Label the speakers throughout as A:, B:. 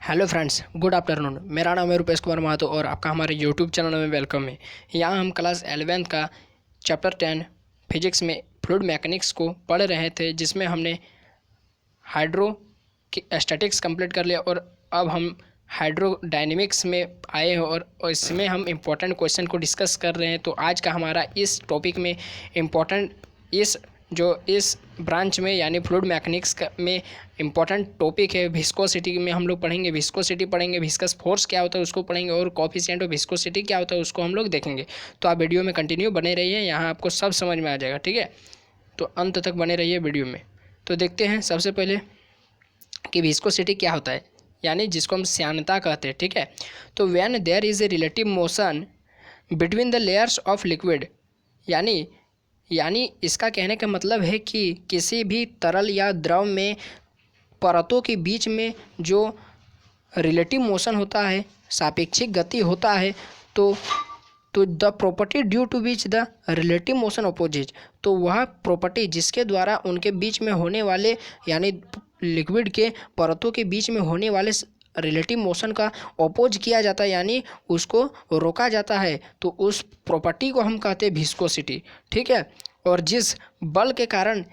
A: Hello friends, good afternoon. मेरा नाम है रुपेश कुमार महतो और आपका हमारे यूट्यूब चैनल में वेलकम है। यहाँ हम क्लास 11 का चैप्टर 10 फिजिक्स में फ्लूइड मैकेनिक्स को पढ़ रहे थे, जिसमें हमने हाइड्रो स्टैटिक्स कंप्लीट कर लिया और अब हम हाइड्रोडायनेमिक्स में आए हैं और इसमें हम इम्पोर्टेंट क्वेश्चन को डिस्कस कर रहे हैं। तो आज का हमारा इस टॉपिक में इम्पोर्टेंट इस ब्रांच में यानी फ्लूइड मैकेनिक्स में इम्पॉर्टेंट टॉपिक है विस्कोसिटी में। हम लोग पढ़ेंगे विस्कोसिटी, पढ़ेंगे विस्कस फोर्स क्या होता है उसको पढ़ेंगे, और कोएफिशिएंट ऑफ विस्कोसिटी क्या होता है उसको हम लोग देखेंगे। तो आप वीडियो में कंटिन्यू बने रहिए, यहाँ आपको सब समझ में आ जाएगा, ठीक है। तो अंत तक बने रहिए वीडियो में। तो देखते हैं सबसे पहले कि विस्कोसिटी क्या होता है, यानी जिसको हम श्यानता कहते हैं, ठीक है। तो when there is a relative motion between the layers of liquid, यानी इसका कहने का मतलब है कि किसी भी तरल या द्रव में परतों के बीच में जो रिलेटिव मोशन होता है, सापेक्षिक गति होता है, तो the property due to which the relative motion opposite, तो वह प्रॉपर्टी जिसके द्वारा उनके बीच में होने वाले यानी लिक्विड के परतों के बीच में होने वाले रिलेटिव मोशन का अपोज किया जाता है, यानी उसको रोका जाता है, तो उस प्रॉपर्टी को हम कहते हैं विस्कोसिटी, ठीक है। और जिस बल के कारण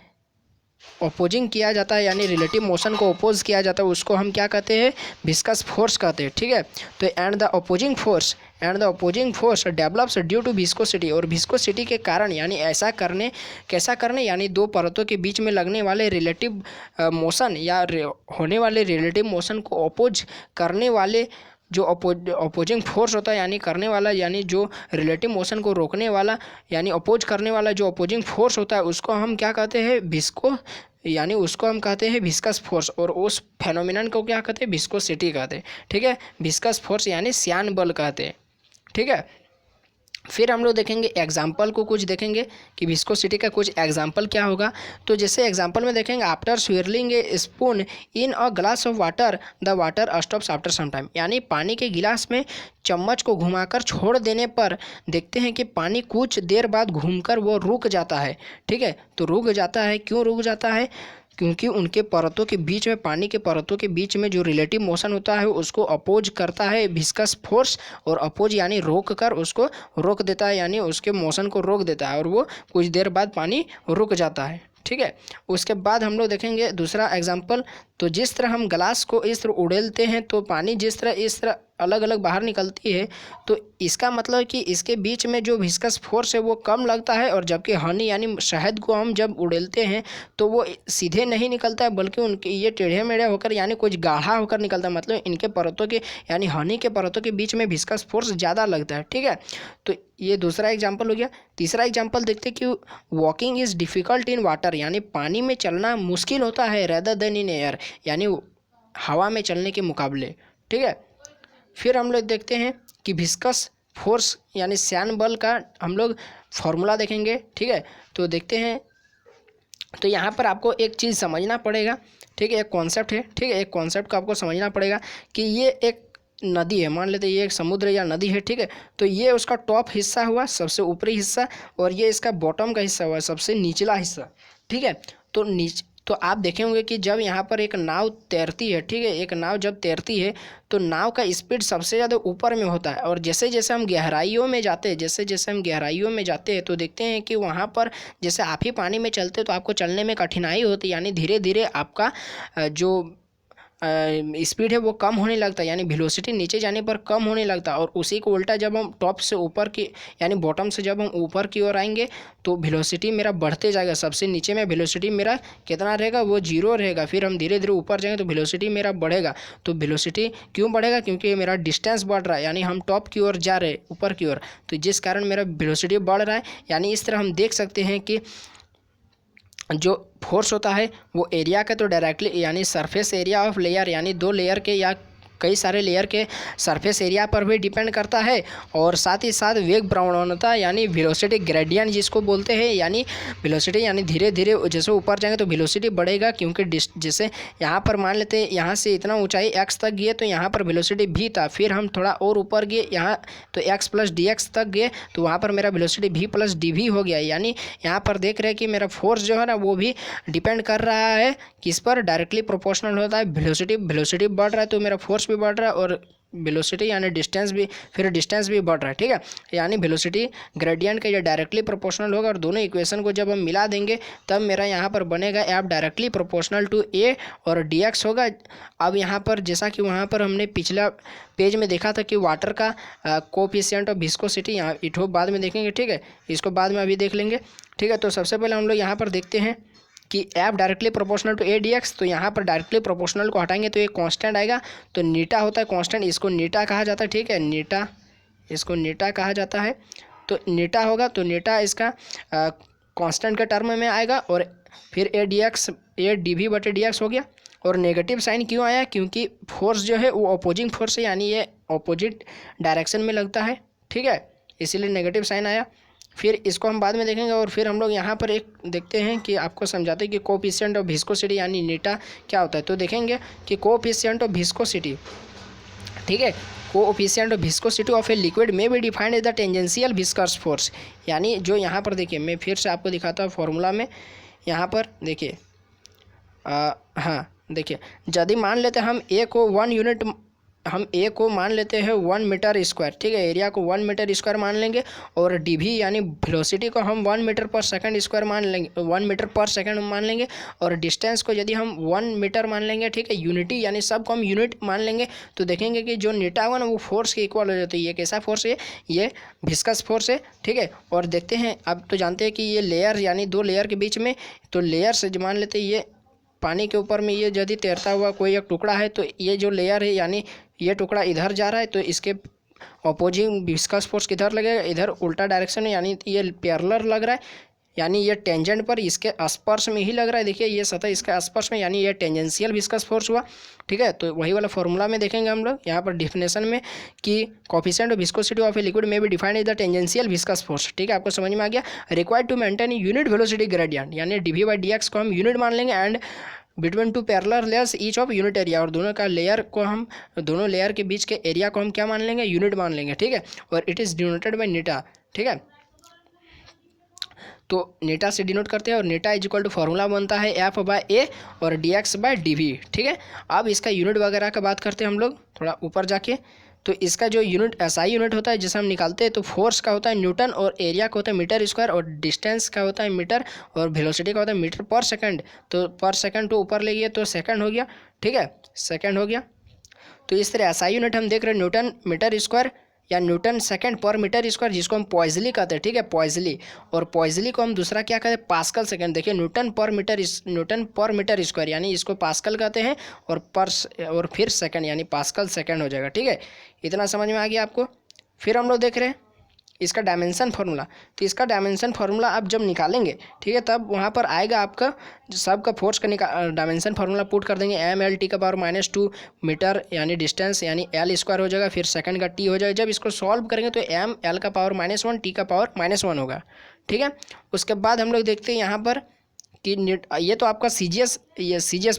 A: अपोजिंग किया जाता है यानी रिलेटिव मोशन को अपोज किया जाता है उसको हम क्या कहते हैं, विस्कस फोर्स कहते हैं, ठीक है। तो and the opposing force develops due to viscosity, और विस्कोसिटी के कारण यानी कैसा करने यानी दो परतों के बीच में लगने वाले रिलेटिव मोशन या होने वाले रिलेटिव मोशन को अपोज करने वाले जो अपोजिंग फोर्स होता है यानी करने वाला, यानी जो रिलेटिव मोशन को रोकने वाला यानी अपोज करने वाला जो अपोजिंग फोर्स होता है उसको हम क्या कहते हैं, उसको हम कहते हैं विस्कस फोर्स, और उस फेनोमेनन को क्या कहते हैं, विस्कोसिटी कहते हैं, ठीक है। विस्कस फोर्स यानी श्यान बल कहते हैं, ठीक है। फिर हम लोग देखेंगे एग्जाम्पल को, कुछ देखेंगे कि विस्कोसिटी का कुछ एग्जाम्पल क्या होगा। तो जैसे एग्जाम्पल में देखेंगे, after swirling a spoon in a glass of water the water stops after some time, यानी पानी के गिलास में चम्मच को घुमाकर छोड़ देने पर देखते हैं कि पानी कुछ देर बाद घूमकर वो रुक जाता है, ठीक है। तो रुक जाता है, क्यों रुक जाता है, क्योंकि उनके परतों के बीच में, पानी के परतों के बीच में जो रिलेटिव मोशन होता है उसको अपोज करता है विस्कस फोर्स, और अपोज यानी रोक कर उसको रोक देता है, यानी उसके मोशन को रोक देता है और वो कुछ देर बाद पानी रुक जाता है, ठीक है। उसके बाद हम लोग देखेंगे दूसरा एग्जाम्पल। तो जिस तरह हम ग्लास को इस तरह उड़ेलते हैं तो पानी जिस तरह इस तरह अलग अलग बाहर निकलती है, तो इसका मतलब कि इसके बीच में जो विस्कस फोर्स है वो कम लगता है, और जबकि हनी यानी शहद को हम जब उड़ेलते हैं तो वो सीधे नहीं निकलता है, बल्कि उनके ये टेढ़े मेढ़े होकर यानी कुछ गाढ़ा होकर निकलता है, मतलब इनके परतों के यानी हनी के परतों के बीच में विस्कस फोर्स ज़्यादा लगता है, ठीक है। तो ये दूसरा एग्जाम्पल हो गया। तीसरा एग्जाम्पल देखते हैं कि walking is difficult in water, यानी पानी में चलना मुश्किल होता है, रेदर देन इन एयर, यानी हवा में चलने के मुकाबले, ठीक है। फिर हम लोग देखते हैं कि विस्कस फोर्स यानी श्यान बल का हम लोग फॉर्मूला देखेंगे, ठीक है। तो देखते हैं, तो यहाँ पर आपको एक चीज़ समझना पड़ेगा, ठीक है। एक कॉन्सेप्ट है, ठीक है। एक कॉन्सेप्ट को आपको समझना पड़ेगा कि ये एक नदी है, मान लेते हैं ये एक समुद्र या नदी है, ठीक है। तो ये उसका टॉप हिस्सा हुआ, सबसे ऊपरी हिस्सा, और ये इसका बॉटम का हिस्सा हुआ, सबसे निचला हिस्सा, ठीक है। तो आप देखे होंगे कि जब यहाँ पर एक नाव तैरती है, ठीक है, एक नाव जब तैरती है तो नाव का स्पीड सबसे ज़्यादा ऊपर में होता है, और जैसे जैसे हम गहराइयों में जाते हैं तो देखते हैं कि वहाँ पर जैसे आप ही पानी में चलते हैं तो आपको चलने में कठिनाई होती है, यानी धीरे धीरे आपका जो स्पीड है वो कम होने लगता है, यानी वेलोसिटी नीचे जाने पर कम होने लगता है। और उसी को उल्टा जब हम टॉप से ऊपर की यानी बॉटम से जब हम ऊपर की ओर आएंगे तो वेलोसिटी मेरा बढ़ते जाएगा, सबसे नीचे में वेलोसिटी मेरा कितना रहेगा, वो 0 रहेगा। फिर हम धीरे धीरे ऊपर जाएंगे तो वेलोसिटी मेरा बढ़ेगा। तो वेलोसिटी क्यों बढ़ेगा, क्योंकि मेरा डिस्टेंस बढ़ रहा है, यानी हम टॉप की ओर जा रहे हैं, ऊपर की ओर, तो जिस कारण मेरा वेलोसिटी बढ़ रहा है। यानी इस तरह हम देख सकते हैं कि जो फोर्स होता है वो एरिया का तो डायरेक्टली यानी सरफेस एरिया ऑफ लेयर यानी दो लेयर के या कई सारे लेयर के सरफेस एरिया पर भी डिपेंड करता है, और साथ ही साथ वेग प्रवणता यानी वेलोसिटी ग्रेडियंट जिसको बोलते हैं, यानी वेलोसिटी यानी धीरे धीरे जैसे ऊपर जाएंगे तो वेलोसिटी बढ़ेगा, क्योंकि जैसे यहाँ पर मान लेते हैं यहाँ से इतना ऊंचाई x तक गए तो यहाँ पर वेलोसिटी v था, फिर हम थोड़ा और ऊपर गए यहाँ तो x प्लस dx तक गए तो वहाँ पर मेरा वेलोसिटी v प्लस dv हो गया। यानी यहाँ पर देख रहे हैं कि मेरा फोर्स जो है ना वो भी डिपेंड कर रहा है किस पर, डायरेक्टली प्रोपोर्शनल होता है वेलोसिटी बढ़ रहा है तो मेरा फोर्स भी बढ़ रहा है और वेलोसिटी यानी डिस्टेंस भी बढ़ रहा है, ठीक है। यानी वेलोसिटी ग्रेडियंट का ये डायरेक्टली प्रोपोर्शनल होगा और दोनों इक्वेशन को जब हम मिला देंगे तब मेरा यहाँ पर बनेगा एफ डायरेक्टली प्रोपोर्शनल टू ए और डी एक्स होगा। अब यहाँ पर जैसा कि वहाँ पर हमने पिछला पेज में देखा था कि वाटर का कोफिशिएंट ऑफ विस्कोसिटी, यहाँ इठो बाद में देखेंगे, ठीक है, इसको बाद में अभी देख लेंगे, ठीक है। तो सबसे पहले हम लोग यहाँ पर देखते हैं कि F directly proportional to A D X. तो यहाँ पर डायरेक्टली प्रोपोर्शनल को हटाएंगे तो एक कांस्टेंट आएगा, तो नीटा होता है कांस्टेंट, इसको नीटा कहा जाता है, ठीक है, नीटा, इसको नीटा कहा जाता है। तो नीटा होगा तो नीटा इसका कांस्टेंट के टर्म में आएगा और फिर A D X, A D V बटे डी एक्स हो गया। और नेगेटिव साइन क्यों आया? क्योंकि फोर्स जो है वो अपोजिंग फोर्स है, यानी ये अपोजिट डायरेक्शन में लगता है, ठीक है, इसीलिए नेगेटिव साइन आया। फिर इसको हम बाद में देखेंगे और फिर हम लोग यहाँ पर एक देखते हैं कि आपको समझाते हैं कि कोफिशिएंट ऑफ विस्कोसिटी यानी नीटा क्या होता है। तो देखेंगे कि कोफिशिएंट ऑफ विस्कोसिटी, ठीक है, coefficient of viscosity of a liquid may be defined as the tangential viscous force. यानी जो यहाँ पर देखिए, मैं फिर से आपको दिखाता हूँ फॉर्मूला में, यहाँ पर देखिए, हाँ देखिए, यदि मान लेते हैं हम ए को 1 यूनिट, हम ए को मान लेते हैं 1 मीटर स्क्वायर, ठीक है, एरिया को 1 मीटर स्क्वायर मान लेंगे और डी वी यानी वेलोसिटी को हम 1 मीटर पर सेकंड स्क्वायर मान लेंगे, 1 मीटर पर सेकंड मान लेंगे और डिस्टेंस को यदि हम 1 मीटर मान लेंगे, ठीक है, यूनिटी यानी सब को हम यूनिट मान लेंगे। तो देखेंगे कि जो नीटा होगा ना वो फोर्स के इक्वल हो जाता है। ये कैसा फोर्स है? ये विस्कस फोर्स है, ठीक है। और देखते हैं, अब तो जानते हैं कि ये लेयर यानी 2 लेयर के बीच में, तो लेयर से मान लेते हैं ये पानी के ऊपर में ये यदि तैरता हुआ कोई एक टुकड़ा है, तो ये जो लेयर है यानी ये टुकड़ा इधर जा रहा है तो इसके अपोजिंग विस्कस फोर्स किधर लगेगा? इधर उल्टा डायरेक्शन है, यानी ये पैरेलल लग रहा है, यानी ये टेंजेंट पर इसके स्पर्श में ही लग रहा है। देखिए ये सतह इसके स्पर्श में, यानी ये टेंजेंशियल विस्कस फोर्स हुआ, ठीक है। तो वही वाला फॉर्मूला में देखेंगे हम लोग यहाँ पर डिफिनेशन में कि coefficient of viscosity of a liquid may be defined as the tangential viscous force, ठीक है, आपको समझ में आ गया। Required to maintain unit velocity gradient, यानी D V by D X को हम यूनिट मान लेंगे and between 2 parallel layers each of unit area, और दोनों का लेयर को हम, दोनों लेयर के बीच के एरिया को हम क्या मान लेंगे? यूनिट मान लेंगे, ठीक है। और इट इज़ डिनोटेड बाय नीटा, ठीक है। तो नीटा से डिनोट करते हैं और नीटा इज इक्वल टू फॉर्मूला बनता है एफ बाय ए और D X by D V, ठीक है। अब इसका यूनिट वगैरह का बात करते हैं हम लोग थोड़ा ऊपर जाके। तो इसका जो यूनिट एसआई यूनिट होता है जिसे हम निकालते हैं, तो फोर्स का होता है न्यूटन और एरिया का होता है मीटर स्क्वायर और डिस्टेंस का होता है मीटर और वेलोसिटी का होता है मीटर पर सेकंड। तो पर सेकंड तो ऊपर ले गए तो सेकंड हो गया, ठीक है, सेकंड हो गया। तो इस तरह एसआई यूनिट हम देख रहे हैं न्यूटन मीटर स्क्वायर या न्यूटन सेकंड पर मीटर स्क्वायर, जिसको हम पॉइजली कहते हैं, ठीक है, पॉइजली। और पॉइजली को हम दूसरा क्या कहते हैं? Pascal second. देखिए न्यूटन पर मीटर स्क्वायर, यानी इसको पास्कल कहते हैं और फिर सेकंड यानी पास्कल सेकंड हो जाएगा, ठीक है। इतना समझ में आ गया आपको। फिर हम लोग देख रहे हैं इसका डायमेंशन फार्मूला। तो इसका डायमेंशन फार्मूला आप जब निकालेंगे, ठीक है, तब वहाँ पर आएगा आपका सबका फोर्स का डायमेंशन फार्मूला पुट कर देंगे, एम एल टी का पावर -2 मीटर यानी डिस्टेंस यानी एल स्क्वायर हो जाएगा, फिर सेकंड का टी हो जाएगा। जब इसको सॉल्व करेंगे तो एम एल का पावर -1 टी का पावर -1 होगा, ठीक है। उसके बाद हम लोग देखते हैं यहाँ पर कि ये तो आपका सीजीएस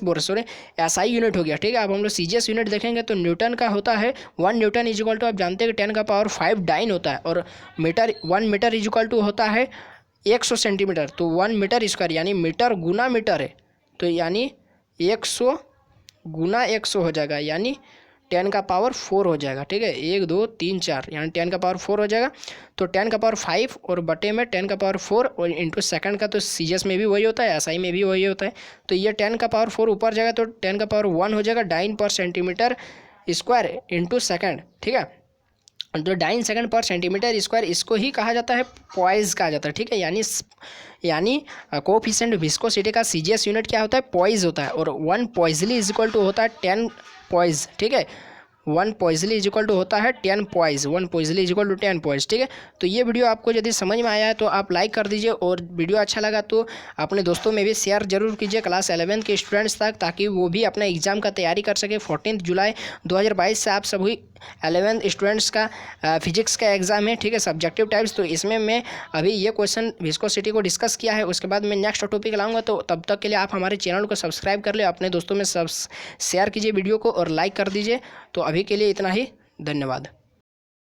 A: बोल रहे, सॉरी, एसआई यूनिट हो गया, ठीक है। अब हम लोग सीजीएस यूनिट देखेंगे तो न्यूटन का होता है 1 न्यूटन इज इक्वल टू, आप जानते हैं कि 10 का पावर 5 डाइन होता है, और 1 मीटर इज इक्वल टू होता है 100 सेंटीमीटर। तो 1 मीटर स्क्वायर यानी मीटर गुना मीटर है, तो यानी 100 गुना 100 हो जाएगा, यानी 10 का पावर 4 हो जाएगा, ठीक है, 1 2 3 4 यानी 10 का पावर 4 हो जाएगा। तो 10 का पावर 5 और बटे में 10 का पावर 4 और इंटू सेकंड का, तो सीजीएस में भी वही होता है, एसआई में भी वही होता है। तो ये 10 का पावर 4 ऊपर जाएगा तो 10 का पावर 1 हो जाएगा, डाइन पर सेंटीमीटर स्क्वायर इंटू सेकंड, ठीक है। जो डाइन सेकंड पर सेंटीमीटर स्क्वायर, इसको ही कहा जाता है पॉइज कहा जाता है, ठीक है। यानी कोफिशिएंट विस्कोसिटी का सीजीएस यूनिट क्या होता है? पॉइज होता है। और 1 पॉइजली इज इक्वल टू होता है 10 पॉइज, ठीक है। 1 पॉइजली इज इक्वल टू होता है 10 poise, 1 poiseuille is equal to 10 poise, ठीक है। तो ये वीडियो आपको यदि समझ में आया है तो आप लाइक कर दीजिए, और वीडियो अच्छा लगा तो अपने दोस्तों में भी शेयर जरूर कीजिए क्लास 11 के स्टूडेंट्स तक, ताकि वो भी अपना एग्जाम का तैयारी कर सके। 14 जुलाई 2022 से आप सभी 11th स्टूडेंट्स का फिजिक्स का एग्जाम है, ठीक है, सब्जेक्टिव टाइप्स। तो इसमें मैं अभी ये क्वेश्चन विस्कोसिटी को डिस्कस किया है, उसके बाद मैं नेक्स्ट टॉपिक लाऊंगा। तो तब तक के लिए आप हमारे चैनल को सब्सक्राइब कर ले, अपने दोस्तों में सब शेयर कीजिए वीडियो को और लाइक कर दीजिए। तो अभी के लिए इतना ही, धन्यवाद।